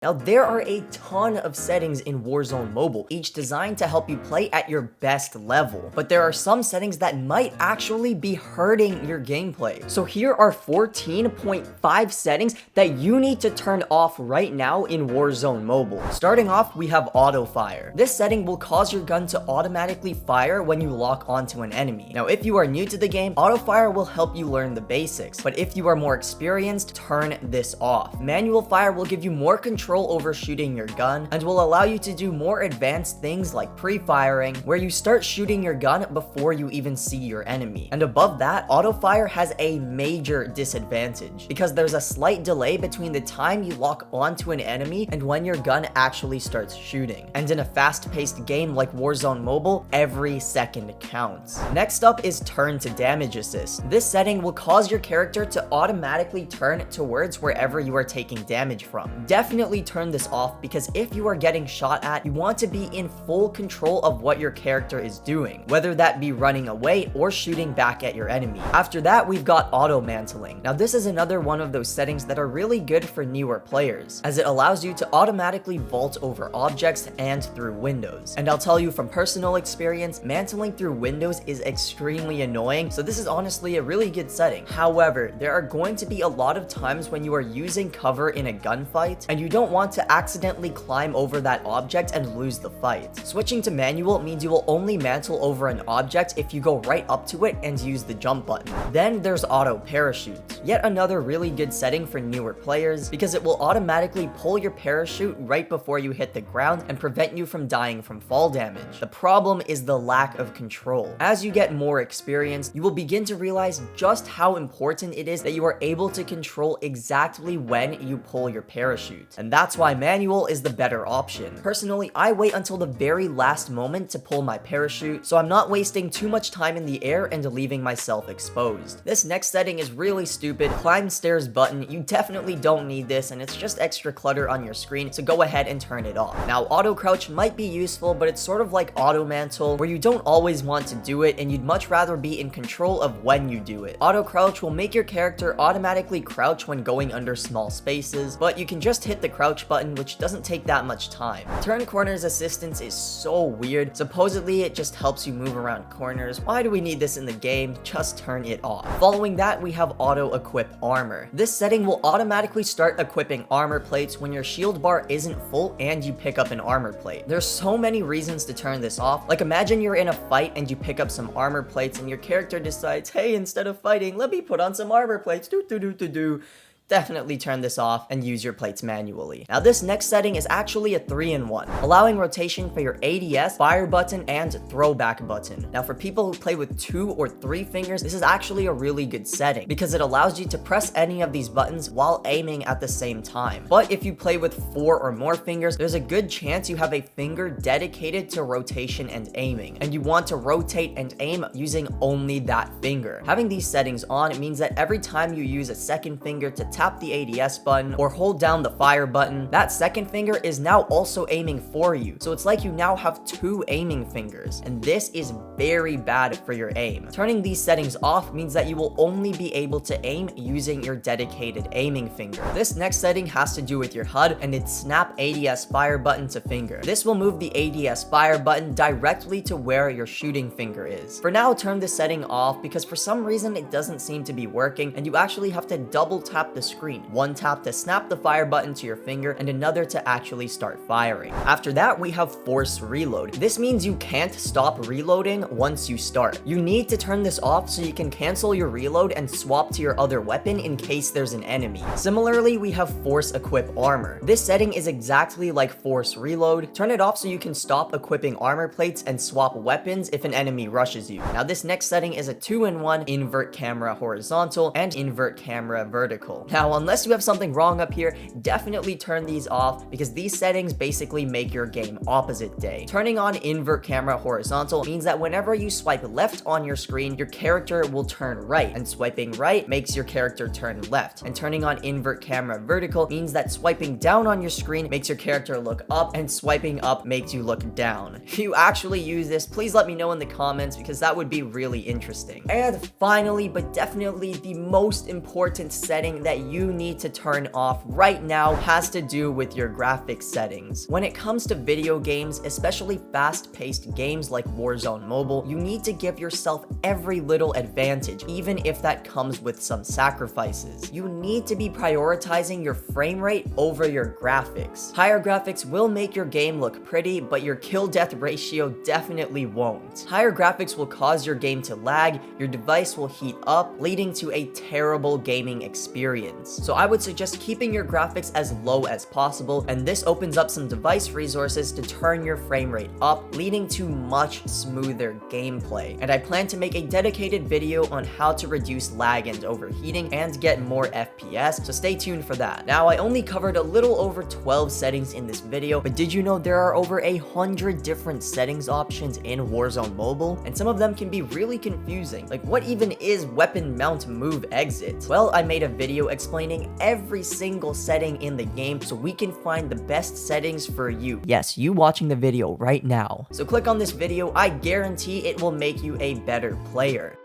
Now, there are a ton of settings in Warzone Mobile, each designed to help you play at your best level. But there are some settings that might actually be hurting your gameplay. So here are 14.5 settings that you need to turn off right now in Warzone Mobile. Starting off, we have auto fire. This setting will cause your gun to automatically fire when you lock onto an enemy. Now, if you are new to the game, auto fire will help you learn the basics. But if you are more experienced, turn this off. Manual fire will give you more control over shooting your gun and will allow you to do more advanced things like pre-firing, where you start shooting your gun before you even see your enemy. And above that, auto fire has a major disadvantage because there's a slight delay between the time you lock onto an enemy and when your gun actually starts shooting. And in a fast-paced game like Warzone Mobile, every second counts. Next up is turn to damage assist. This setting will cause your character to automatically turn towards wherever you are taking damage from. Definitely turn this off because if you are getting shot at, you want to be in full control of what your character is doing, whether that be running away or shooting back at your enemy. After that, we've got auto mantling. Now this is another one of those settings that are really good for newer players, as it allows you to automatically vault over objects and through windows. And I'll tell you from personal experience, mantling through windows is extremely annoying, so this is honestly a really good setting. However, there are going to be a lot of times when you are using cover in a gunfight and you don't want to accidentally climb over that object and lose the fight. Switching to manual means you will only mantle over an object if you go right up to it and use the jump button. Then there's auto parachute. Yet another really good setting for newer players because it will automatically pull your parachute right before you hit the ground and prevent you from dying from fall damage. The problem is the lack of control. As you get more experienced, you will begin to realize just how important it is that you are able to control exactly when you pull your parachute. And that's why manual is the better option. Personally, I wait until the very last moment to pull my parachute, so I'm not wasting too much time in the air and leaving myself exposed. This next setting is really stupid. Climb stairs button, you definitely don't need this and it's just extra clutter on your screen, so go ahead and turn it off. Now, auto crouch might be useful, but it's sort of like auto mantle, where you don't always want to do it and you'd much rather be in control of when you do it. Auto crouch will make your character automatically crouch when going under small spaces, but you can just hit the crouch button, which doesn't take that much time. Turn corners assistance is so weird. Supposedly it just helps you move around corners. Why do we need this in the game? Just turn it off. Following that, we have auto equip armor. This setting will automatically start equipping armor plates when your shield bar isn't full and you pick up an armor plate. There's so many reasons to turn this off. Like, imagine you're in a fight and you pick up some armor plates and your character decides, hey, instead of fighting, let me put on some armor plates. Definitely turn this off and use your plates manually. Now this next setting is actually a 3-in-1, allowing rotation for your ADS, fire button, and throwback button. Now for people who play with 2 or 3 fingers, this is actually a really good setting because it allows you to press any of these buttons while aiming at the same time. But if you play with 4 or more fingers, there's a good chance you have a finger dedicated to rotation and aiming, and you want to rotate and aim using only that finger. Having these settings on means that every time you use a second finger to tap the ADS button or hold down the fire button, that second finger is now also aiming for you. So it's like you now have 2 aiming fingers, and this is very bad for your aim. Turning these settings off means that you will only be able to aim using your dedicated aiming finger. This next setting has to do with your HUD, and it's snap ADS fire button to finger. This will move the ADS fire button directly to where your shooting finger is. For now, turn this setting off because for some reason it doesn't seem to be working, and you actually have to double tap the screen. One tap to snap the fire button to your finger and another to actually start firing. After that, we have force reload. This means you can't stop reloading once you start. You need to turn this off so you can cancel your reload and swap to your other weapon in case there's an enemy. Similarly, we have force equip armor. This setting is exactly like force reload. Turn it off so you can stop equipping armor plates and swap weapons if an enemy rushes you. Now this next setting is a 2-in-1 invert camera horizontal and invert camera vertical. Now unless you have something wrong up here, definitely turn these off because these settings basically make your game opposite day. Turning on invert camera horizontal means that whenever you swipe left on your screen, your character will turn right, and swiping right makes your character turn left. And turning on invert camera vertical means that swiping down on your screen makes your character look up, and swiping up makes you look down. If you actually use this, please let me know in the comments because that would be really interesting. And finally, but definitely the most important setting that that you need to turn off right now has to do with your graphics settings. When it comes to video games, especially fast-paced games like Warzone Mobile, you need to give yourself every little advantage, even if that comes with some sacrifices. You need to be prioritizing your frame rate over your graphics. Higher graphics will make your game look pretty, but your kill-death ratio definitely won't. Higher graphics will cause your game to lag, your device will heat up, leading to a terrible gaming experience. So I would suggest keeping your graphics as low as possible, and this opens up some device resources to turn your frame rate up, leading to much smoother gameplay. And I plan to make a dedicated video on how to reduce lag and overheating and get more FPS, so stay tuned for that. Now, I only covered a little over 12 settings in this video, but did you know there are over 100 different settings options in Warzone Mobile? And some of them can be really confusing. Like, what even is weapon mount move exit? Well, I made a video explaining every single setting in the game so we can find the best settings for you. Yes, you watching the video right now. So click on this video, I guarantee it will make you a better player.